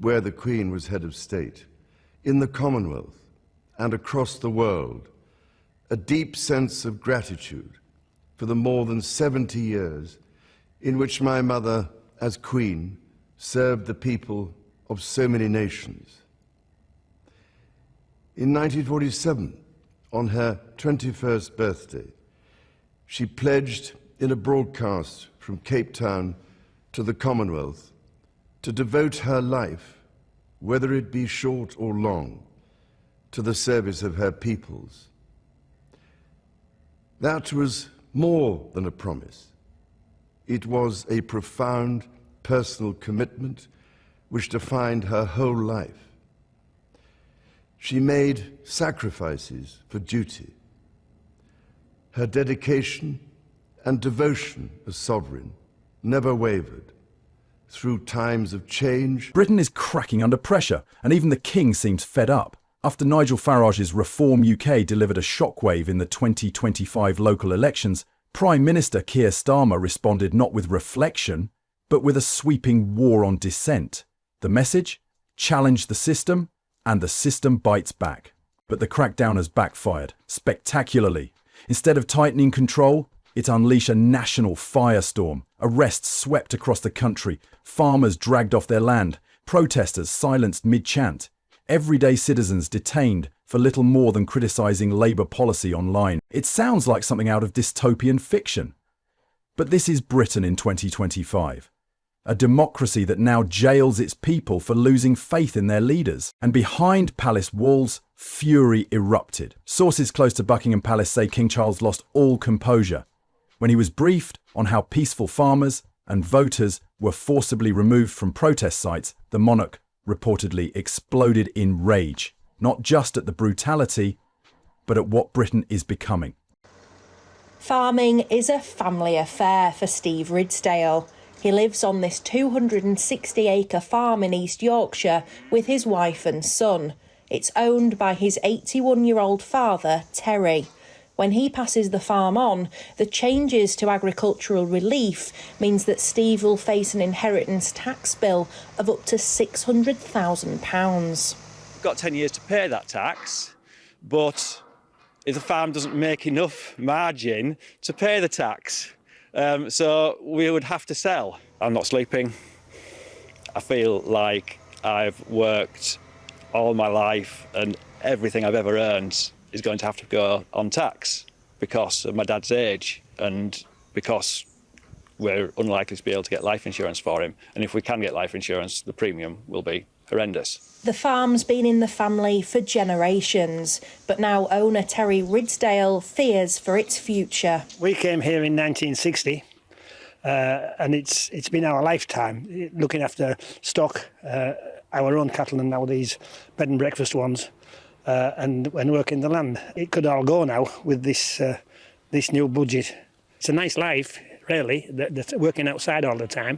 where the Queen was head of state, in the Commonwealth and across the world, a deep sense of gratitude for the more than 70 years in which my mother, as Queen, served the people of so many nations. In 1947, on her 21st birthday, she pledged in a broadcast from Cape Town to the Commonwealth to devote her life, whether it be short or long, to the service of her peoples. That was more than a promise. It was a profound personal commitment which defined her whole life. She made sacrifices for duty. Her dedication and devotion as sovereign never wavered through times of change. Britain is cracking under pressure, and even the King seems fed up. After Nigel Farage's Reform UK delivered a shockwave in the 2025 local elections, Prime Minister Keir Starmer responded not with reflection, but with a sweeping war on dissent. The message? Challenge the system, and the system bites back. But the crackdown has backfired, spectacularly. Instead of tightening control, it unleashed a national firestorm. Arrests swept across the country, farmers dragged off their land, protesters silenced mid-chant, everyday citizens detained for little more than criticising Labour policy online. It sounds like something out of dystopian fiction. But this is Britain in 2025. A democracy that now jails its people for losing faith in their leaders. And behind palace walls, fury erupted. Sources close to Buckingham Palace say King Charles lost all composure when he was briefed on how peaceful farmers and voters were forcibly removed from protest sites. The monarch reportedly exploded in rage, not just at the brutality, but at what Britain is becoming. Farming is a family affair for Steve Ridsdale. He lives on this 260-acre farm in East Yorkshire with his wife and son. It's owned by his 81-year-old father, Terry. When he passes the farm on, the changes to agricultural relief means that Steve will face an inheritance tax bill of up to £600,000. I've got 10 years to pay that tax, but if the farm doesn't make enough margin to pay the tax, so we would have to sell. I'm not sleeping. I feel like I've worked all my life and everything I've ever earned is going to have to go on tax because of my dad's age and because we're unlikely to be able to get life insurance for him. And if we can get life insurance, the premium will be horrendous. The farm's been in the family for generations, but now owner Terry Ridsdale fears for its future. We came here in 1960 and it's been our lifetime looking after stock, our own cattle and now these bed and breakfast ones. And when working the land, it could all go now with this new budget. It's a nice life, really, that's working outside all the time.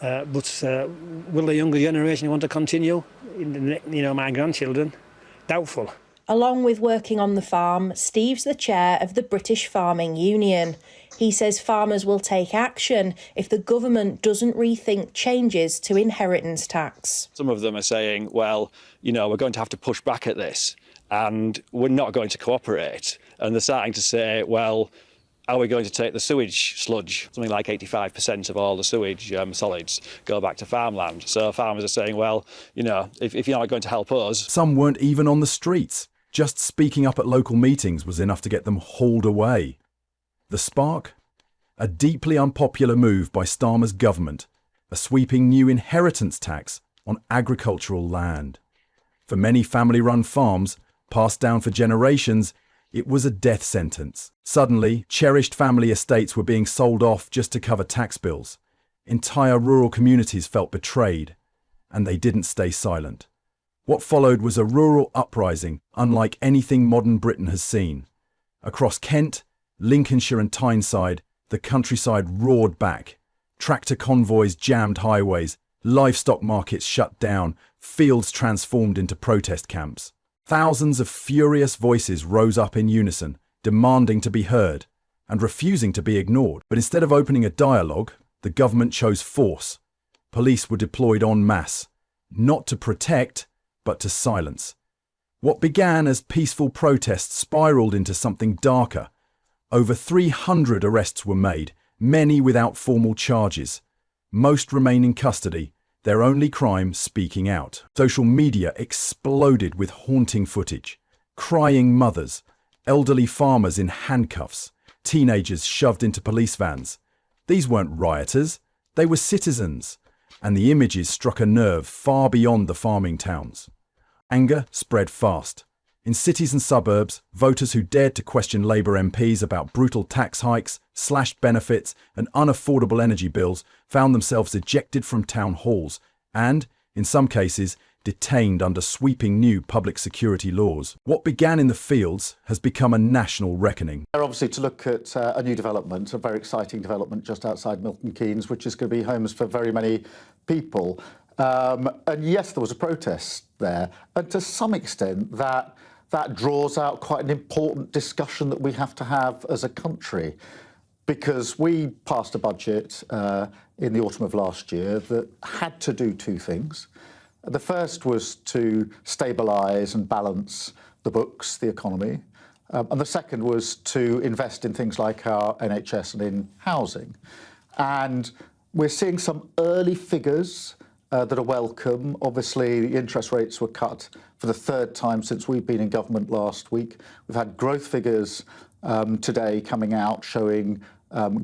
But will the younger generation want to continue? My grandchildren, doubtful. Along with working on the farm, Steve's the chair of the British Farming Union. He says farmers will take action if the government doesn't rethink changes to inheritance tax. Some of them are saying, well, we're going to have to push back at this and we're not going to cooperate. And they're starting to say, well, are we going to take the sewage sludge? Something like 85% of all the sewage solids go back to farmland. So farmers are saying, well, if you're not going to help us. Some weren't even on the streets. Just speaking up at local meetings was enough to get them hauled away. The spark? A deeply unpopular move by Starmer's government, a sweeping new inheritance tax on agricultural land. For many family-run farms, passed down for generations, it was a death sentence. Suddenly, cherished family estates were being sold off just to cover tax bills. Entire rural communities felt betrayed, and they didn't stay silent. What followed was a rural uprising unlike anything modern Britain has seen. Across Kent, Lincolnshire and Tyneside, the countryside roared back. Tractor convoys jammed highways, livestock markets shut down, fields transformed into protest camps. Thousands of furious voices rose up in unison, demanding to be heard and refusing to be ignored. But instead of opening a dialogue, the government chose force. Police were deployed en masse. not to protect, but to silence. What began as peaceful protests spiraled into something darker. Over 300 arrests were made, many without formal charges. Most remain in custody, their only crime speaking out. Social media exploded with haunting footage. Crying mothers, elderly farmers in handcuffs, teenagers shoved into police vans. These weren't rioters, they were citizens, and the images struck a nerve far beyond the farming towns. Anger spread fast. In cities and suburbs, voters who dared to question Labour MPs about brutal tax hikes, slashed benefits, and unaffordable energy bills found themselves ejected from town halls and, in some cases, detained under sweeping new public security laws. What began in the fields has become a national reckoning. Obviously, to look at a new development, a very exciting development just outside Milton Keynes, which is going to be homes for very many people. And yes, there was a protest there, and to some extent that draws out quite an important discussion that we have to have as a country, because we passed a budget in the autumn of last year that had to do two things. The first was to stabilise and balance the books, the economy, and the second was to invest in things like our NHS and in housing. And we're seeing some early figures that are welcome. Obviously, the interest rates were cut for the third time since we've been in government last week. We've had growth figures today coming out showing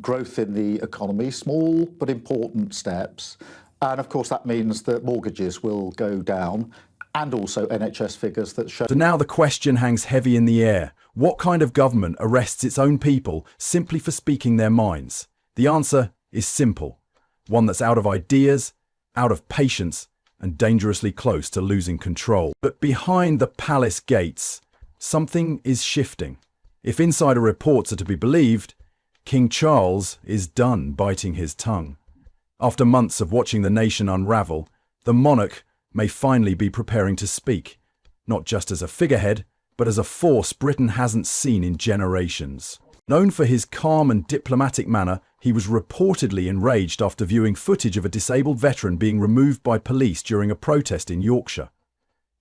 growth in the economy, small but important steps. And of course, that means that mortgages will go down, and also NHS figures that show. So now the question hangs heavy in the air. What kind of government arrests its own people simply for speaking their minds? The answer is simple. One that's out of ideas, out of patience, and dangerously close to losing control. But behind the palace gates, something is shifting. If insider reports are to be believed, King Charles is done biting his tongue. After months of watching the nation unravel, the monarch may finally be preparing to speak, not just as a figurehead, but as a force Britain hasn't seen in generations. Known for his calm and diplomatic manner, he was reportedly enraged after viewing footage of a disabled veteran being removed by police during a protest in Yorkshire.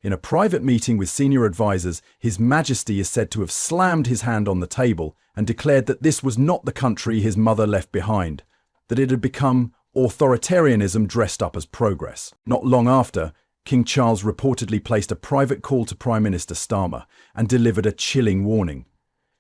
In a private meeting with senior advisors, His Majesty is said to have slammed his hand on the table and declared that this was not the country his mother left behind, that it had become authoritarianism dressed up as progress. Not long after, King Charles reportedly placed a private call to Prime Minister Starmer and delivered a chilling warning.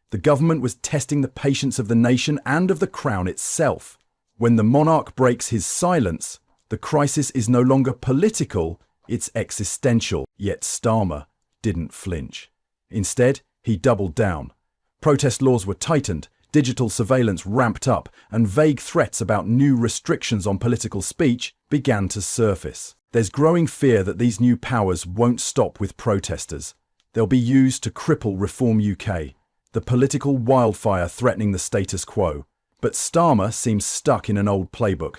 The government was testing the patience of the nation and of the crown itself. When the monarch breaks his silence, the crisis is no longer political, it's existential. Yet Starmer didn't flinch. Instead, he doubled down. Protest laws were tightened, digital surveillance ramped up, and vague threats about new restrictions on political speech began to surface. There's growing fear that these new powers won't stop with protesters. They'll be used to cripple Reform UK, the political wildfire threatening the status quo. But Starmer seems stuck in an old playbook.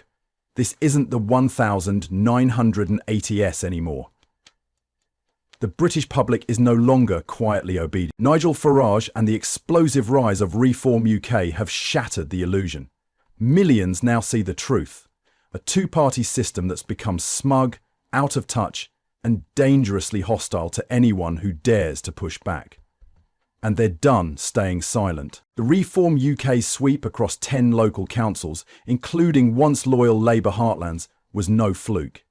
This isn't the 1980s anymore. The British public is no longer quietly obedient. Nigel Farage and the explosive rise of Reform UK have shattered the illusion. Millions now see the truth. A two-party system that's become smug, out of touch, and dangerously hostile to anyone who dares to push back. And they're done staying silent. The Reform UK sweep across 10 local councils, including once loyal Labour heartlands, was no fluke.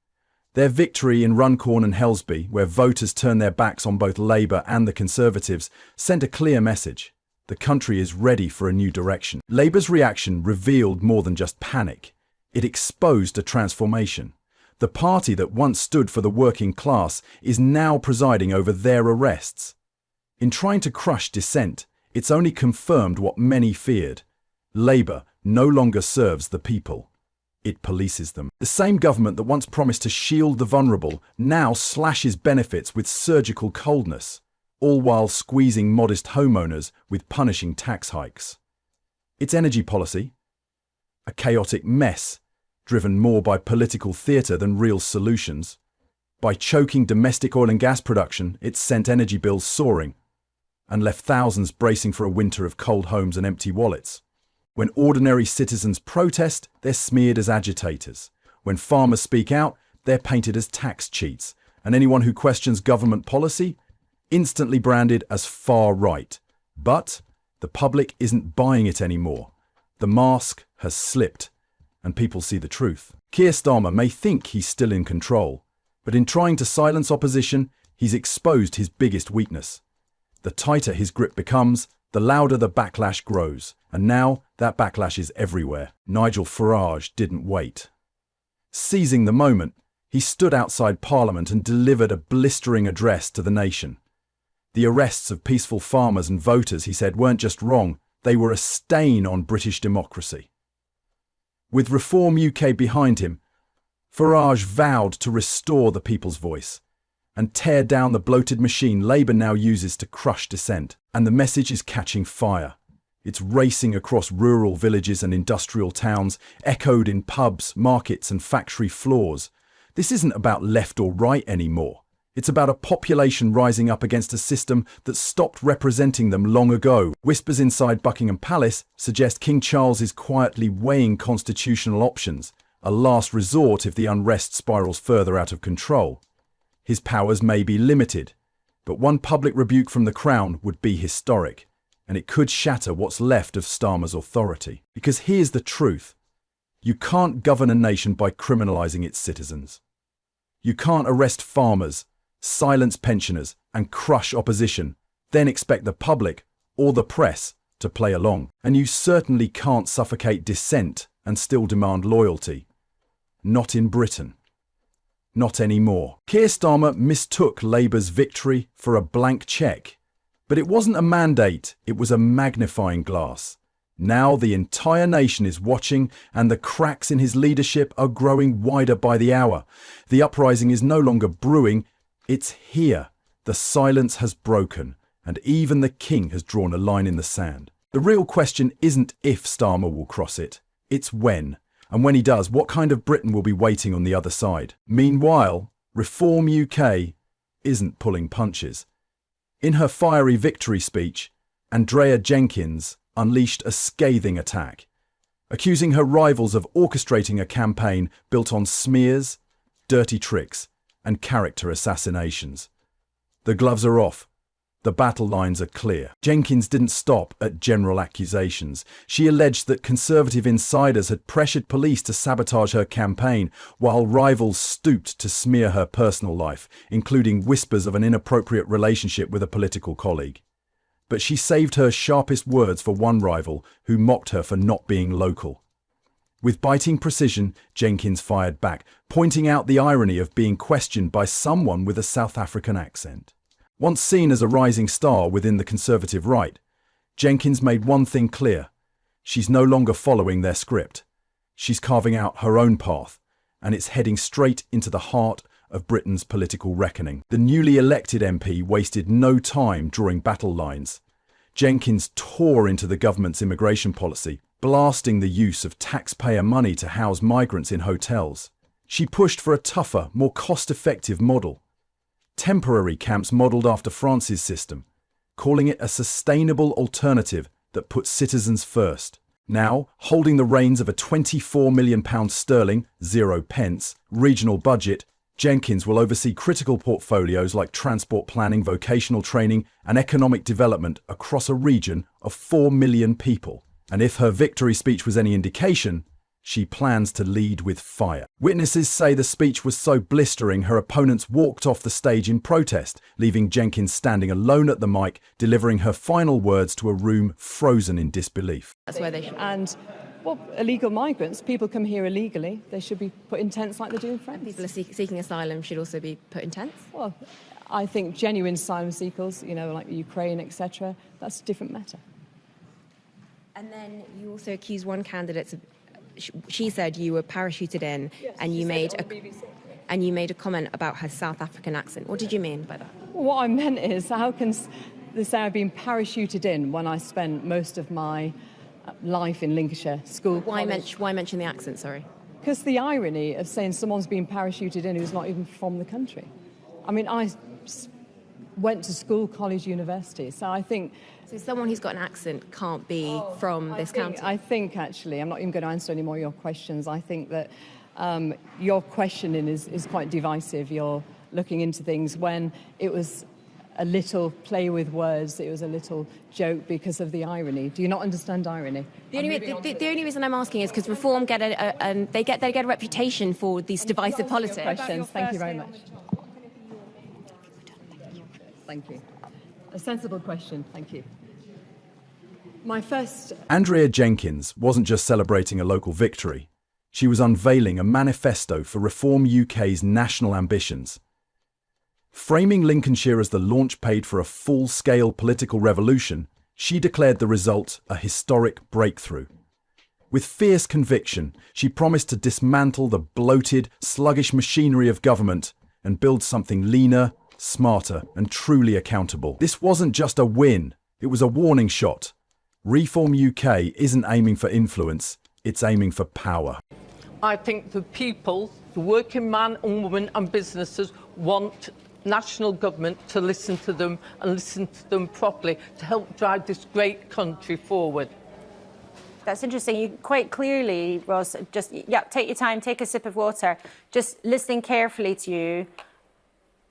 Their victory in Runcorn and Helsby, where voters turned their backs on both Labour and the Conservatives, sent a clear message. The country is ready for a new direction. Labour's reaction revealed more than just panic. It exposed a transformation. The party that once stood for the working class is now presiding over their arrests. In trying to crush dissent, it's only confirmed what many feared. Labour no longer serves the people. It polices them. The same government that once promised to shield the vulnerable now slashes benefits with surgical coldness, all while squeezing modest homeowners with punishing tax hikes. Its energy policy? A chaotic mess, driven more by political theatre than real solutions. By choking domestic oil and gas production, it sent energy bills soaring and left thousands bracing for a winter of cold homes and empty wallets. When ordinary citizens protest, they're smeared as agitators. When farmers speak out, they're painted as tax cheats. and anyone who questions government policy, instantly branded as far right. But the public isn't buying it anymore. The mask has slipped, and people see the truth. Keir Starmer may think he's still in control, but in trying to silence opposition, he's exposed his biggest weakness. The tighter his grip becomes, the louder the backlash grows, and now that backlash is everywhere. Nigel Farage didn't wait. Seizing the moment, he stood outside Parliament and delivered a blistering address to the nation. The arrests of peaceful farmers and voters, he said, weren't just wrong, they were a stain on British democracy. With Reform UK behind him, Farage vowed to restore the people's voice and tear down the bloated machine Labour now uses to crush dissent. And the message is catching fire. It's racing across rural villages and industrial towns, echoed in pubs, markets and factory floors. This isn't about left or right anymore. It's about a population rising up against a system that stopped representing them long ago. Whispers inside Buckingham Palace suggest King Charles is quietly weighing constitutional options, a last resort if the unrest spirals further out of control. His powers may be limited, but one public rebuke from the Crown would be historic, and it could shatter what's left of Starmer's authority. Because here's the truth. You can't govern a nation by criminalising its citizens. You can't arrest farmers, silence pensioners and crush opposition, then expect the public or the press to play along. And you certainly can't suffocate dissent and still demand loyalty. Not in Britain. Not anymore. Keir Starmer mistook Labour's victory for a blank cheque. But it wasn't a mandate, it was a magnifying glass. Now the entire nation is watching, and the cracks in his leadership are growing wider by the hour. The uprising is no longer brewing, it's here. The silence has broken, and even the king has drawn a line in the sand. The real question isn't if Starmer will cross it, it's when. And when he does, what kind of Britain will be waiting on the other side? Meanwhile, Reform UK isn't pulling punches. In her fiery victory speech, Andrea Jenkyns unleashed a scathing attack, accusing her rivals of orchestrating a campaign built on smears, dirty tricks, and character assassinations. The gloves are off. The battle lines are clear. Jenkyns didn't stop at general accusations. She alleged that Conservative insiders had pressured police to sabotage her campaign, while rivals stooped to smear her personal life, including whispers of an inappropriate relationship with a political colleague. But she saved her sharpest words for one rival who mocked her for not being local. With biting precision, Jenkyns fired back, pointing out the irony of being questioned by someone with a South African accent. Once seen as a rising star within the Conservative right, Jenkyns made one thing clear. She's no longer following their script. She's carving out her own path, and it's heading straight into the heart of Britain's political reckoning. The newly elected MP wasted no time drawing battle lines. Jenkyns tore into the government's immigration policy, blasting the use of taxpayer money to house migrants in hotels. She pushed for a tougher, more cost-effective model. Temporary camps modelled after France's system, calling it a sustainable alternative that puts citizens first. Now, holding the reins of a £24 million sterling, 0 pence, regional budget, Jenkyns will oversee critical portfolios like transport planning, vocational training and economic development across a region of 4 million people. And if her victory speech was any indication, she plans to lead with fire. Witnesses say the speech was so blistering her opponents walked off the stage in protest, leaving Jenkyns standing alone at the mic, delivering her final words to a room frozen in disbelief. That's where they should. And, well, illegal migrants, people come here illegally, they should be put in tents like they do in France. People are seeking asylum should also be put in tents? Well, I think genuine asylum seekers, like Ukraine, etc., that's a different matter. And then you also accused one candidate of... She said you were parachuted in, yes, and you made a comment about her South African accent. What did you mean by that? Well, what I meant is, how can they say I've been parachuted in when I spent most of my life in Lincolnshire, school, Why mention the accent, sorry? Because the irony of saying someone's been parachuted in who's not even from the country. I mean, I went to school, college, university, so I think... So someone who's got an accent can't be from this county? I think, actually, I'm not even going to answer any more of your questions. I think that your questioning is quite divisive. You're looking into things when it was a little play with words, it was a little joke because of the irony. Do you not understand irony? The only reason I'm asking is because Reform get a reputation for these divisive politics. Questions. Thank you very much. Thank you. A sensible question. Thank you. My first... Andrea Jenkins wasn't just celebrating a local victory. She was unveiling a manifesto for Reform UK's national ambitions. Framing Lincolnshire as the launchpad for a full-scale political revolution, she declared the result a historic breakthrough. With fierce conviction, she promised to dismantle the bloated, sluggish machinery of government and build something leaner, smarter, and truly accountable. This wasn't just a win, it was a warning shot. Reform UK isn't aiming for influence, it's aiming for power. I think the people, the working man and woman and businesses want national government to listen to them and listen to them properly to help drive this great country forward. That's interesting. You quite clearly, Ross, take your time, take a sip of water. Just listening carefully to you,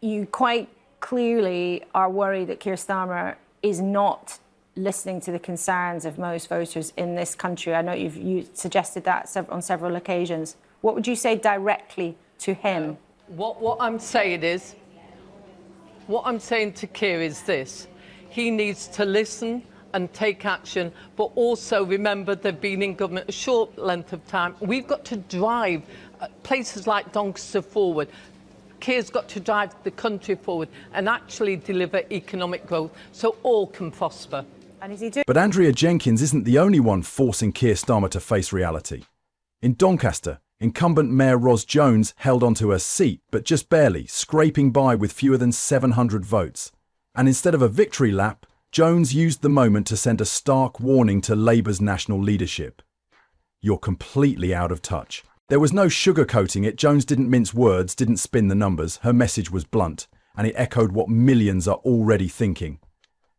you quite clearly are worried that Keir Starmer is not listening to the concerns of most voters in this country. I know you suggested that on several occasions. What would you say directly to him? What I'm saying to Keir is this. He needs to listen and take action, but also remember they've been in government a short length of time. We've got to drive places like Doncaster forward. Keir's got to drive the country forward and actually deliver economic growth so all can prosper. And is he doing? But Andrea Jenkins isn't the only one forcing Keir Starmer to face reality. In Doncaster, incumbent Mayor Ros Jones held onto her seat, but just barely, scraping by with fewer than 700 votes. And instead of a victory lap, Jones used the moment to send a stark warning to Labour's national leadership. You're completely out of touch. There was no sugarcoating it. Jones didn't mince words, didn't spin the numbers. Her message was blunt, and it echoed what millions are already thinking.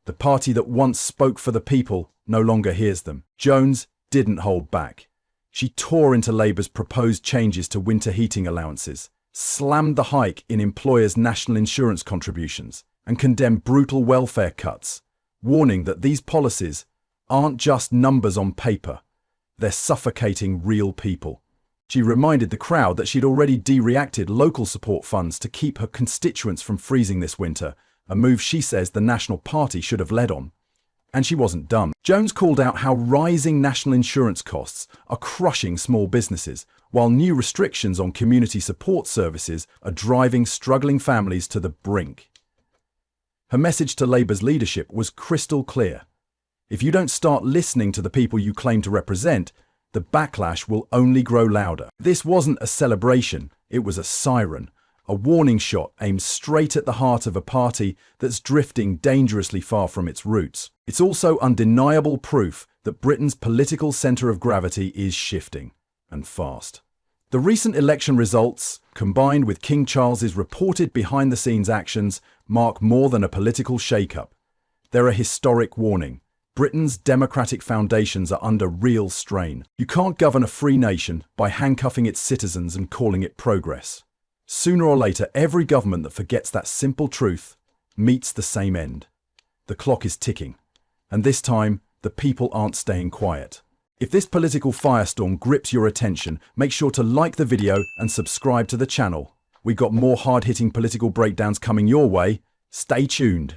The party that once spoke for the people no longer hears them. Jones didn't hold back. She tore into Labour's proposed changes to winter heating allowances, slammed the hike in employers' national insurance contributions, and condemned brutal welfare cuts, warning that these policies aren't just numbers on paper, they're suffocating real people. She reminded the crowd that she'd already de-reacted local support funds to keep her constituents from freezing this winter, a move she says the National Party should have led on. And she wasn't done. Jones called out how rising national insurance costs are crushing small businesses, while new restrictions on community support services are driving struggling families to the brink. Her message to Labour's leadership was crystal clear. If you don't start listening to the people you claim to represent, the backlash will only grow louder. This wasn't a celebration, it was a siren, a warning shot aimed straight at the heart of a party that's drifting dangerously far from its roots. It's also undeniable proof that Britain's political centre of gravity is shifting, and fast. The recent election results, combined with King Charles's reported behind-the-scenes actions, mark more than a political shake-up. They're a historic warning. Britain's democratic foundations are under real strain. You can't govern a free nation by handcuffing its citizens and calling it progress. Sooner or later, every government that forgets that simple truth meets the same end. The clock is ticking, and this time, the people aren't staying quiet. If this political firestorm grips your attention, make sure to like the video and subscribe to the channel. We've got more hard-hitting political breakdowns coming your way. Stay tuned.